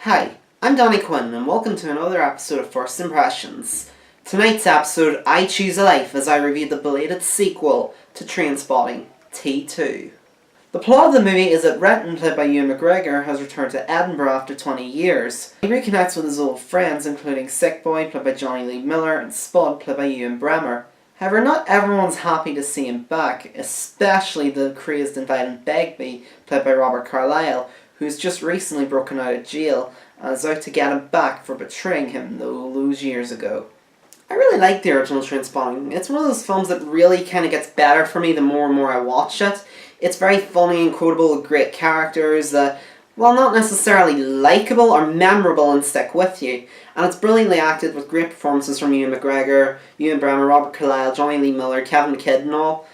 Hi, I'm Donnie Quinn and welcome to another episode of First Impressions. Tonight's episode, I Choose a Life, as I review the belated sequel to Trainspotting, T2. The plot of the movie is that Renton, played by Ewan McGregor, has returned to Edinburgh after 20 years. He reconnects with his old friends, including Sick Boy, played by Johnny Lee Miller, and Spud, played by Ewan Bremer. However, not everyone's happy to see him back, especially the crazed and violent Begbie, played by Robert Carlyle, who's just recently broken out of jail and is out to get him back for betraying him all those years ago. I really like the original Trainspotting. It's one of those films that really kind of gets better for me the more and more I watch it. It's very funny and quotable with great characters that, while not necessarily likeable, are memorable and stick with you. And it's brilliantly acted with great performances from Ewan McGregor, Ewan Bremer, Robert Carlyle, Johnny Lee Miller, Kevin McKidd and all.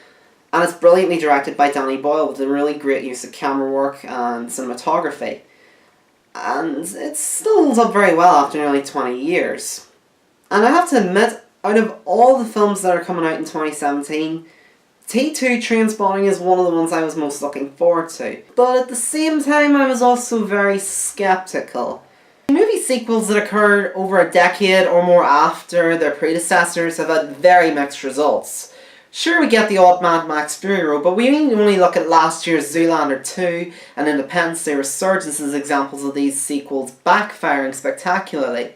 And it's brilliantly directed by Danny Boyle with a really great use of camera work and cinematography. And it still holds up very well after nearly 20 years. And I have to admit, out of all the films that are coming out in 2017, T2 Trainspotting is one of the ones I was most looking forward to. But at the same time, I was also very skeptical. Movie sequels that occurred over a decade or more after their predecessors have had very mixed results. Sure, we get the odd Mad Max Fury Road, but we only look at last year's Zoolander 2 and Independence Day Resurgence as examples of these sequels backfiring spectacularly.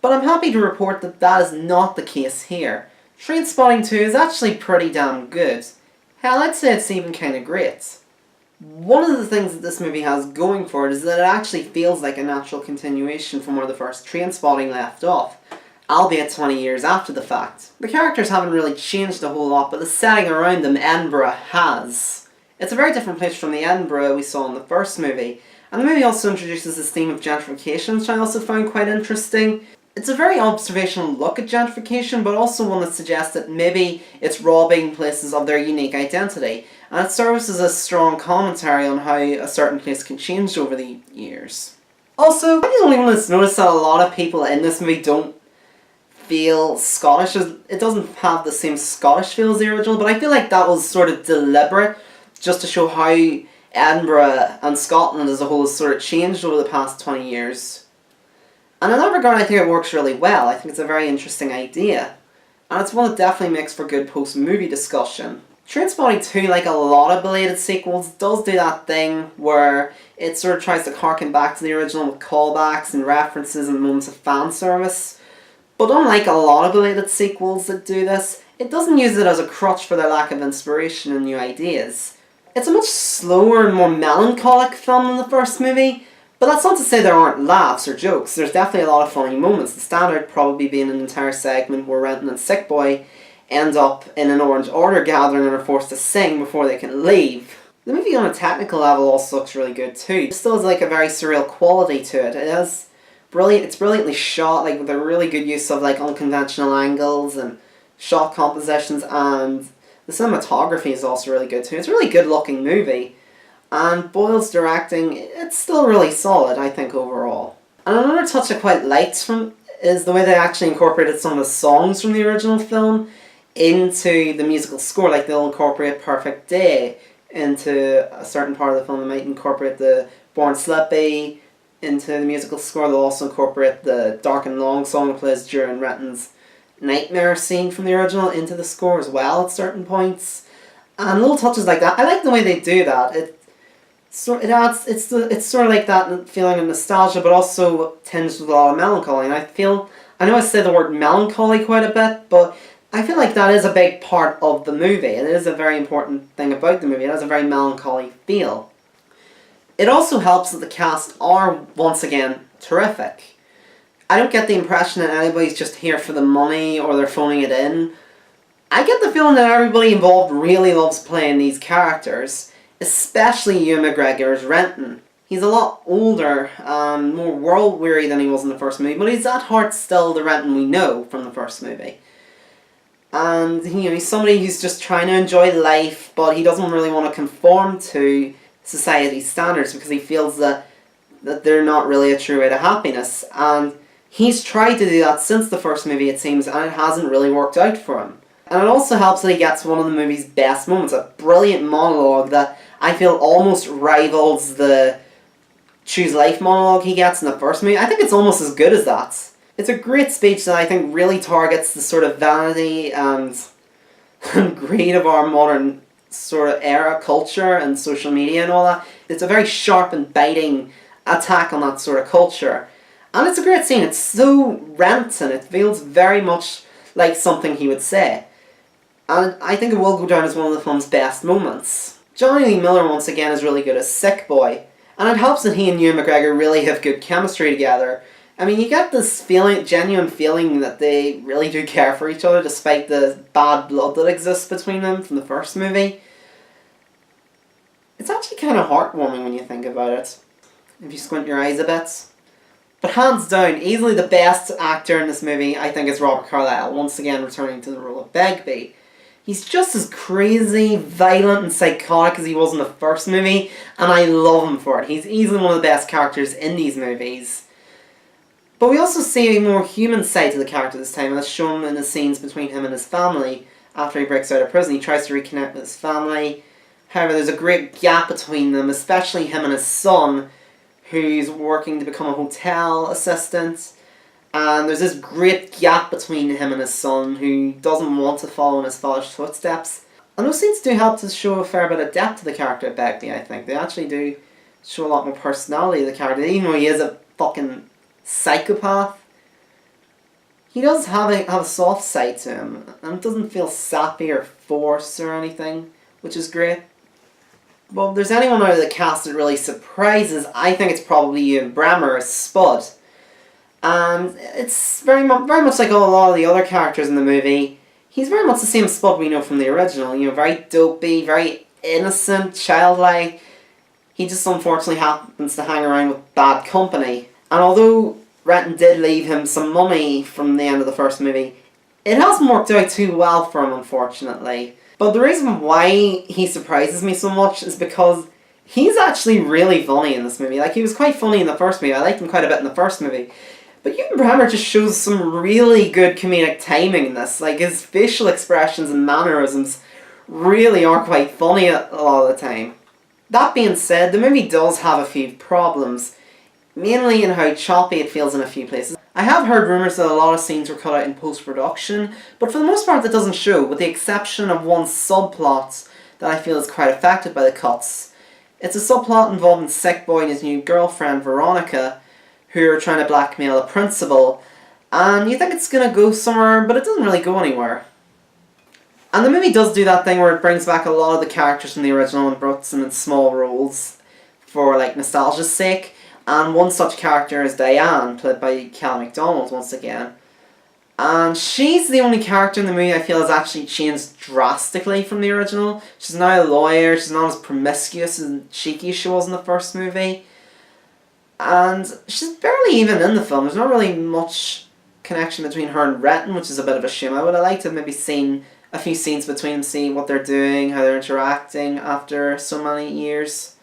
But I'm happy to report that that is not the case here. Trainspotting 2 is actually pretty damn good. Hell, I'd say it's even kinda great. One of the things that this movie has going for it is that it actually feels like a natural continuation from where the first Trainspotting left off, albeit 20 years after the fact. The characters haven't really changed a whole lot, but the setting around them, Edinburgh, has. It's a very different place from the Edinburgh we saw in the first movie, and the movie also introduces this theme of gentrification, which I also found quite interesting. It's a very observational look at gentrification, but also one that suggests that maybe it's robbing places of their unique identity, and it serves as a strong commentary on how a certain place can change over the years. Also, I'm the only one that's noticed that a lot of people in this movie don't feel Scottish. It doesn't have the same Scottish feel as the original, but I feel like that was sort of deliberate, just to show how Edinburgh and Scotland as a whole has sort of changed over the past 20 years. And in that regard, I think it works really well. I think it's a very interesting idea. And it's one that definitely makes for good post-movie discussion. Trainspotting 2, like a lot of belated sequels, does do that thing where it sort of tries to harken back to the original with callbacks and references and moments of fan service. But unlike a lot of belated sequels that do this, it doesn't use it as a crutch for their lack of inspiration and new ideas. It's a much slower and more melancholic film than the first movie, but that's not to say there aren't laughs or jokes. There's definitely a lot of funny moments, the standard probably being an entire segment where Renton and Sick Boy end up in an Orange Order gathering and are forced to sing before they can leave. The movie on a technical level also looks really good too. It still has like a very surreal quality to it. It's brilliantly shot, like with a really good use of like unconventional angles and shot compositions, and the cinematography is also really good too. It's a really good looking movie. And Boyle's directing, it's still really solid, I think, overall. And another touch I quite liked is the way they actually incorporated some of the songs from the original film into the musical score. Like, they'll incorporate Perfect Day into a certain part of the film. They might incorporate the Born Slippy into the musical score. They'll also incorporate the Dark and Long song that plays during Renton's nightmare scene from the original into the score as well at certain points. And little touches like that. I like the way they do that. It's sort of like that feeling of nostalgia, but also tinged with a lot of melancholy. And I know I say the word melancholy quite a bit, but I feel like that is a big part of the movie. It is a very important thing about the movie. It has a very melancholy feel. It also helps that the cast are, once again, terrific. I don't get the impression that anybody's just here for the money or they're phoning it in. I get the feeling that everybody involved really loves playing these characters, especially Ewan McGregor as Renton. He's a lot older and more world-weary than he was in the first movie, but he's at heart still the Renton we know from the first movie. And he's somebody who's just trying to enjoy life, but he doesn't really want to conform to society's standards because he feels that they're not really a true way to happiness. And he's tried to do that since the first movie, it seems, and it hasn't really worked out for him. And it also helps that he gets one of the movie's best moments, a brilliant monologue that I feel almost rivals the choose life monologue he gets in the first movie, I think it's almost as good as that. It's a great speech that I think really targets the sort of vanity and greed of our modern sort of era culture and social media and all that. It's a very sharp and biting attack on that sort of culture. And it's a great scene. It's so rent and it feels very much like something he would say. And I think it will go down as one of the film's best moments. Johnny Lee Miller once again is really good as Sick Boy. And it helps that he and Ewan McGregor really have good chemistry together. I mean, you get this feeling, genuine feeling that they really do care for each other despite the bad blood that exists between them from the first movie. It's actually kind of heartwarming when you think about it, if you squint your eyes a bit. But hands down, easily the best actor in this movie, I think, is Robert Carlyle, once again returning to the role of Begbie. He's just as crazy, violent and psychotic as he was in the first movie, and I love him for it. He's easily one of the best characters in these movies. But we also see a more human side to the character this time, as shown in the scenes between him and his family. After he breaks out of prison, he tries to reconnect with his family. However, there's a great gap between them, especially him and his son, who's working to become a hotel assistant. And there's this great gap between him and his son, who doesn't want to follow in his father's footsteps. And those scenes do help to show a fair bit of depth to the character of Begbie, I think. They actually do show a lot more personality to the character, even though he is a fucking psychopath. He does have a soft side to him, and it doesn't feel sappy or forced or anything, which is great. But if there's anyone out of the cast that really surprises, I think it's probably Ewan Bremner as Spud. And it's very much like a lot of the other characters in the movie. He's very much the same Spud we know from the original. You know, very dopey, very innocent, childlike. He just unfortunately happens to hang around with bad company. And although Renton did leave him some money from the end of the first movie, it hasn't worked out too well for him, unfortunately. But the reason why he surprises me so much is because he's actually really funny in this movie. Like, he was quite funny in the first movie. I liked him quite a bit in the first movie. But Ewan Bremner just shows some really good comedic timing in this. Like, his facial expressions and mannerisms really are quite funny a lot of the time. That being said, the movie does have a few problems, mainly in how choppy it feels in a few places. I have heard rumours that a lot of scenes were cut out in post-production, but for the most part that doesn't show, with the exception of one subplot that I feel is quite affected by the cuts. It's a subplot involving Sick Boy and his new girlfriend, Veronica, who are trying to blackmail a principal, and you think it's going to go somewhere, but it doesn't really go anywhere. And the movie does do that thing where it brings back a lot of the characters from the original and puts them in small roles for, like, nostalgia's sake. And one such character is Diane, played by Kelly MacDonald once again. And she's the only character in the movie I feel has actually changed drastically from the original. She's now a lawyer, she's not as promiscuous and cheeky as she was in the first movie. And she's barely even in the film. There's not really much connection between her and Renton, which is a bit of a shame. I would have liked to have maybe seen a few scenes between them, see what they're doing, how they're interacting after so many years.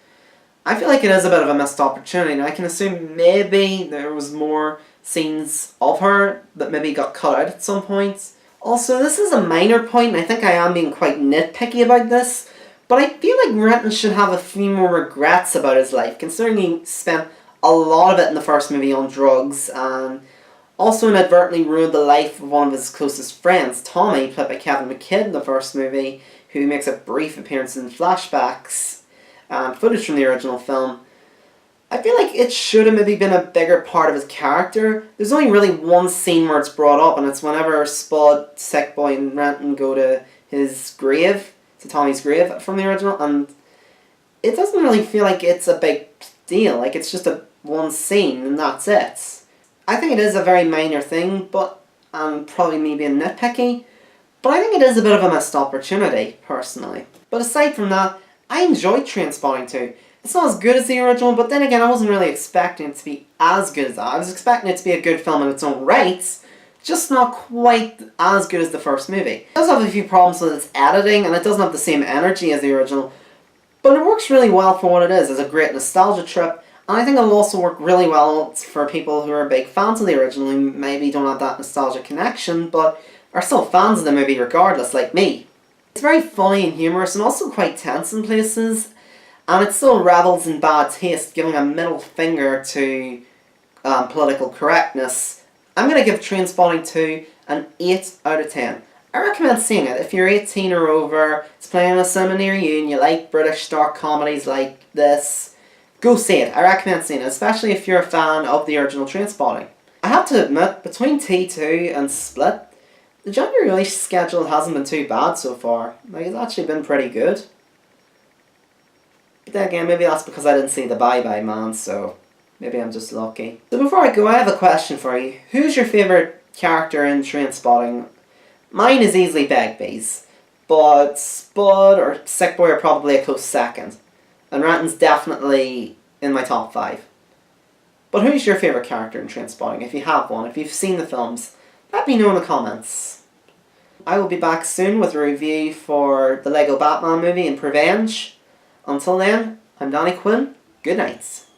I feel like it is a bit of a missed opportunity. Now, I can assume maybe there was more scenes of her that maybe got cut out at some point. Also, this is a minor point, and I think I am being quite nitpicky about this, but I feel like Renton should have a few more regrets about his life, considering he spent a lot of it in the first movie on drugs, and also inadvertently ruined the life of one of his closest friends, Tommy, played by Kevin McKidd in the first movie, who makes a brief appearance in flashbacks and footage from the original film. I feel like it should have maybe been a bigger part of his character. There's only really one scene where it's brought up, and it's whenever Spud, Sick Boy, and Renton go to his grave, to Tommy's grave from the original, and it doesn't really feel like it's a big deal. Like, it's just one scene, and that's it. I think it is a very minor thing, but probably me being nitpicky, but I think it is a bit of a missed opportunity, personally. But aside from that, I enjoyed Trainspotting too. It's not as good as the original, but then again, I wasn't really expecting it to be as good as that. I was expecting it to be a good film in its own rights, just not quite as good as the first movie. It does have a few problems with its editing, and it doesn't have the same energy as the original, but it works really well for what it is. It's a great nostalgia trip, and I think it'll also work really well for people who are big fans of the original, who maybe don't have that nostalgia connection, but are still fans of the movie regardless, like me. It's very funny and humorous, and also quite tense in places, And it still revels in bad taste, giving a middle finger to political correctness. I'm going to give Trainspotting 2 an 8 out of 10. I recommend seeing it if you're 18 or over, it's playing in a cinema near you, and you like British dark comedies like this. Go see it. I recommend seeing it, especially if you're a fan of the original Trainspotting. I have to admit, between T2 and Split, the January release schedule hasn't been too bad so far. Like, it's actually been pretty good. But then again, maybe that's because I didn't see the Bye Bye Man, so maybe I'm just lucky. So before I go, I have a question for you. Who's your favourite character in Trainspotting? Mine is easily Begbie's, but Spud or Sick Boy are probably a close second. And Ranton's definitely in my top 5. But who's your favourite character in Trainspotting? If you have one, if you've seen the films, let me know in the comments. I will be back soon with a review for the Lego Batman movie and Revenge. Until then, I'm Danny Quinn. Good night.